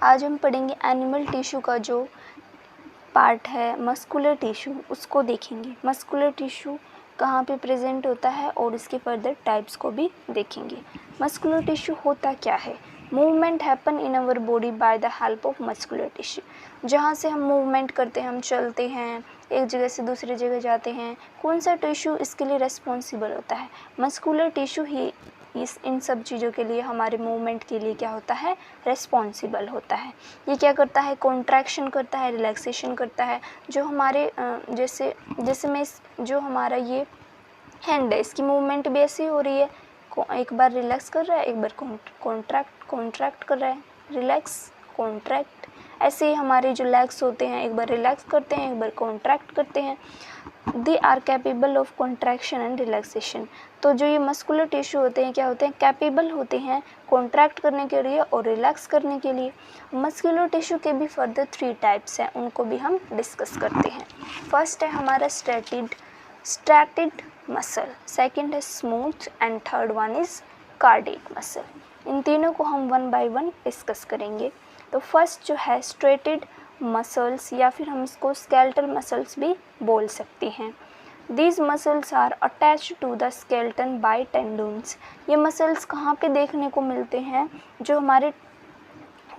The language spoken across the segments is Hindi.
आज हम पढ़ेंगे एनिमल टिश्यू का जो पार्ट है मस्कुलर टिश्यू, उसको देखेंगे। मस्कुलर टिश्यू कहाँ पे प्रेजेंट होता है और इसके फर्दर टाइप्स को भी देखेंगे। मस्कुलर टिश्यू होता क्या है? Movement happen in our body by the help of muscular tissue. जहाँ से हम मूवमेंट करते हैं, हम चलते हैं, एक जगह से दूसरी जगह जाते हैं, कौन सा टिश्यू इसके लिए रिस्पॉन्सिबल होता है? मस्कुलर टिश्यू ही इन सब चीज़ों के लिए, हमारे मूवमेंट के लिए क्या होता है? रिस्पॉन्सिबल होता है। ये क्या करता है? कॉन्ट्रैक्शन करता है, रिलैक्सेशन करता है। जो हमारे जैसे मैं जो हमारा ये हैंड है, इसकी मूवमेंट भी ऐसी हो रही है, एक बार रिलैक्स कर रहा है, एक बार कॉन्ट्रैक्ट कर रहा है, रिलैक्स कॉन्ट्रैक्ट। ऐसे ही हमारे जो लेग्स होते हैं, एक बार रिलैक्स करते हैं, एक बार कॉन्ट्रैक्ट करते हैं। They are capable of contraction and relaxation. तो जो ये मस्कुलर टिश्यू होते हैं, क्या होते हैं? कैपेबल होते हैं कॉन्ट्रैक्ट करने के लिए और रिलैक्स करने के लिए। मस्कुलर टिश्यू के भी फर्दर 3 टाइप्स हैं, उनको भी हम डिस्कस करते हैं। फर्स्ट है हमारा स्ट्रैटिड मसल, सेकंड है smooth and third one is cardiac muscle. इन तीनों को हम 1 बाय 1 डिस्कस करेंगे। तो फर्स्ट जो है स्ट्रेटेड मसल्स, या फिर हम इसको स्केलेटल मसल्स भी बोल सकते हैं। These muscles are attached to the skeleton by tendons। ये मसल्स कहाँ पे देखने को मिलते हैं? जो हमारे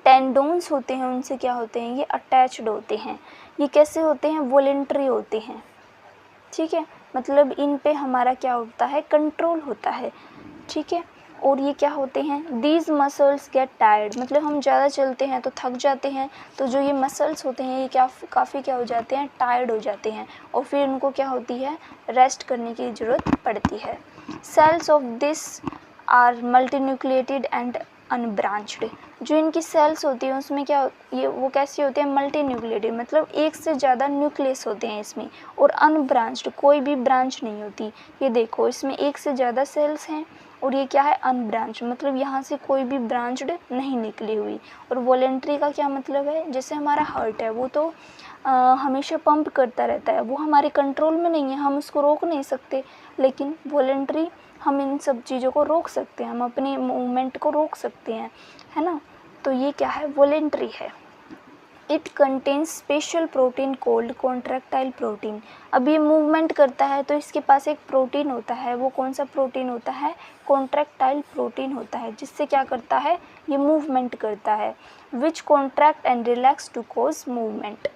टेंडोन्स होते हैं उनसे क्या होते हैं? ये अटैच्ड होते हैं। ये कैसे होते हैं? वॉलेंट्री होते हैं, ठीक है। मतलब इन पे हमारा क्या होता है? कंट्रोल होता है, ठीक है। और ये क्या होते हैं? दीज मसल्स गेट टायर्ड, मतलब हम ज़्यादा चलते हैं तो थक जाते हैं, तो जो ये मसल्स होते हैं ये काफ़ी क्या हो जाते हैं? टायर्ड हो जाते हैं, और फिर उनको क्या होती है? रेस्ट करने की ज़रूरत पड़ती है। Cells of this are multinucleated and unbranched. जो इनकी सेल्स होती हैं उसमें क्या वो कैसी होती है? मल्टीन्यूक्लिएटेड, मतलब एक से ज़्यादा न्यूक्लियस होते हैं इसमें, और अनब्रांच्ड, कोई भी ब्रांच नहीं होती। ये देखो, इसमें एक से ज़्यादा सेल्स हैं और ये क्या है? अनब्रांच, मतलब यहाँ से कोई भी ब्रांच्ड नहीं निकली हुई। और वॉलेंट्री का क्या मतलब है? जैसे हमारा हार्ट है, वो तो हमेशा पंप करता रहता है, वो हमारे कंट्रोल में नहीं है, हम उसको रोक नहीं सकते। लेकिन वॉलेंट्री, हम इन सब चीज़ों को रोक सकते हैं, हम अपनी मूवमेंट को रोक सकते हैं, है ना। तो ये क्या है? वॉलेंट्री है। It contains special protein cold contractile protein. अब ये मूवमेंट करता है तो इसके पास एक प्रोटीन होता है। वो कौन सा प्रोटीन होता है? कॉन्ट्रैक्टाइल प्रोटीन होता है, जिससे क्या करता है? ये मूवमेंट करता है। Which contract and relax to cause movement.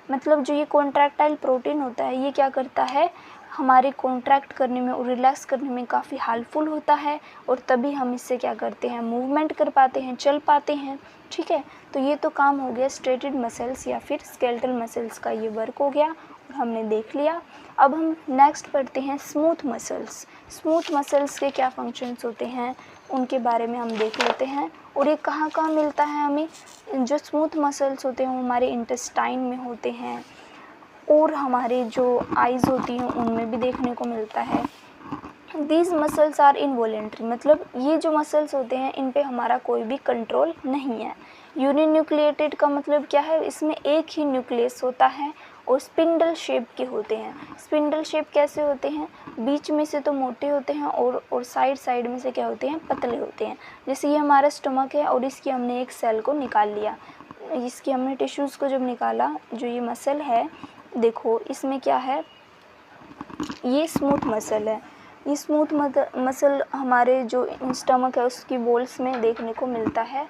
मतलब जो ये कॉन्ट्रैक्टाइल प्रोटीन होता है, ये क्या करता है? हमारे कॉन्ट्रैक्ट करने में और रिलैक्स करने में काफ़ी हेल्पफुल होता है, और तभी हम इससे क्या करते हैं? मूवमेंट कर पाते हैं, चल पाते हैं, ठीक है। तो ये तो काम हो गया स्ट्रेटेड मसल्स या फिर स्केलेटल मसल्स का, ये वर्क हो गया और हमने देख लिया। अब हम नेक्स्ट पढ़ते हैं स्मूथ मसल्स। स्मूथ मसल्स के क्या फंक्शंस होते हैं, उनके बारे में हम देख लेते हैं। और ये कहाँ कहाँ मिलता है हमें? जो स्मूथ मसल्स होते हैं वो हमारे इंटेस्टाइन में होते हैं, और हमारे जो आइज़ होती हैं उनमें भी देखने को मिलता है। दीज मसल्स आर इनवॉलेंट्री, मतलब ये जो मसल्स होते हैं इन पे हमारा कोई भी कंट्रोल नहीं है। यूनिन्यूक्लिएटेड का मतलब क्या है? इसमें एक ही न्यूक्लियस होता है और स्पिंडल शेप के होते हैं। स्पिंडल शेप कैसे होते हैं? बीच में से तो मोटे होते हैं और साइड में से क्या होते हैं? पतले होते हैं। जैसे ये हमारा स्टमक है और इसकी हमने एक सेल को निकाल लिया, इसकी हमने टिश्यूज़ को जब निकाला, जो ये मसल है देखो इसमें क्या है? ये स्मूथ मसल है। ये स्मूथ मसल हमारे जो स्टमक है उसकी वॉल्स में देखने को मिलता है,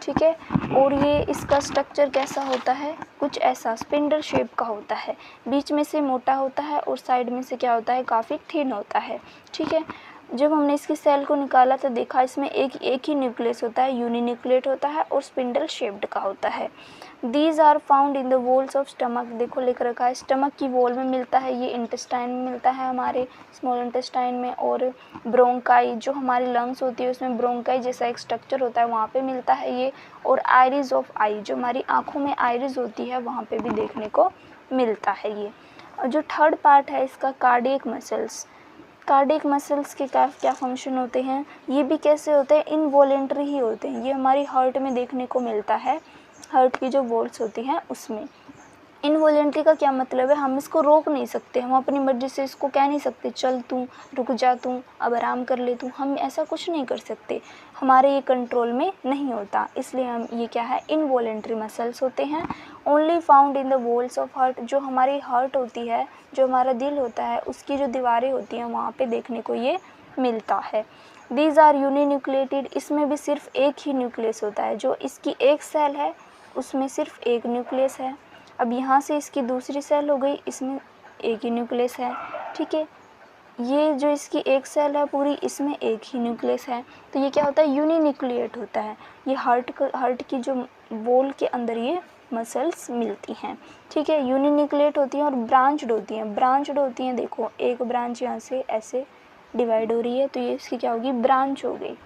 ठीक है। और ये इसका स्ट्रक्चर कैसा होता है? कुछ ऐसा स्पिंडल शेप का होता है, बीच में से मोटा होता है और साइड में से क्या होता है? काफ़ी थिन होता है, ठीक है। जब हमने इसकी सेल को निकाला तो देखा इसमें एक ही न्यूक्लियस होता है, यूनिन्यूक्लिएट होता है और स्पिंडल शेप्ड का होता है। These are found in the walls of stomach, देखो लिख रखा है स्टमक की वॉल में मिलता है, ये इंटेस्टाइन में मिलता है, हमारे स्मॉल इंटेस्टाइन में। और ब्रोंकाई, जो हमारी लंग्स होती है उसमें ब्रोंकाई जैसा एक स्ट्रक्चर होता है, वहाँ पे मिलता है ये। और आइरिस ऑफ आई, जो हमारी आँखों में आइरिस होती है वहाँ पे भी देखने को मिलता है ये। और जो थर्ड पार्ट है इसका, कार्डियक मसल्स। कार्डियक मसल्स के क्या फंक्शन होते हैं? ये भी कैसे होते हैं? इनवॉलेंट्री ही होते हैं। ये हमारी हार्ट में देखने को मिलता है, हार्ट की जो वॉल्स होती हैं उसमें। इनवॉलेंट्री का क्या मतलब है, हम इसको रोक नहीं सकते, हम अपनी मर्ज़ी से इसको कह नहीं सकते चल तू रुक जा, तू अब आराम कर ले, तू, हम ऐसा कुछ नहीं कर सकते, हमारे ये कंट्रोल में नहीं होता, इसलिए हम ये क्या है इनवॉलेंट्री मसल्स होते हैं। Only found in the walls of heart, जो हमारी हार्ट होती है, जो हमारा दिल होता है, उसकी जो दीवारें होती हैं वहाँ पे देखने को ये मिलता है। दीज आर यूनिन्यूक्लिएटेड, इसमें भी सिर्फ एक ही न्यूक्लियस होता है, जो इसकी एक सेल है उसमें सिर्फ एक न्यूक्लियस है। अब यहाँ से इसकी दूसरी सेल हो गई, इसमें एक ही न्यूक्लियस है, ठीक है। ये जो इसकी एक सेल है पूरी, इसमें एक ही न्यूक्लियस है, तो ये क्या होता है यूनिन्यूक्लिएट होता है। ये हार्ट की जो वॉल के अंदर ये मसल्स मिलती हैं, ठीक है। यूनिन्यूक्लिएट होती हैं और ब्रांच्ड होती हैं। ब्रांच्ड होती हैं, देखो एक ब्रांच यहाँ से ऐसे डिवाइड हो रही है, तो ये इसकी क्या होगी ब्रांच हो गई।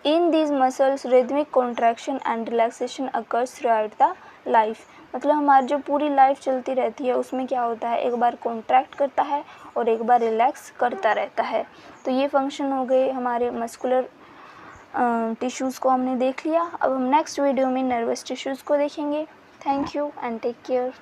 In these muscles rhythmic contraction and relaxation occurs through out the life, मतलब हमारी जो पूरी लाइफ चलती रहती है उसमें क्या होता है, एक बार कॉन्ट्रैक्ट करता है और एक बार रिलैक्स करता रहता है। तो ये फंक्शन हो गए हमारे मस्कुलर टिश्यूज़ को हमने देख लिया। अब हम नेक्स्ट वीडियो में नर्वस टिश्यूज़ को देखेंगे। Thank you and take care.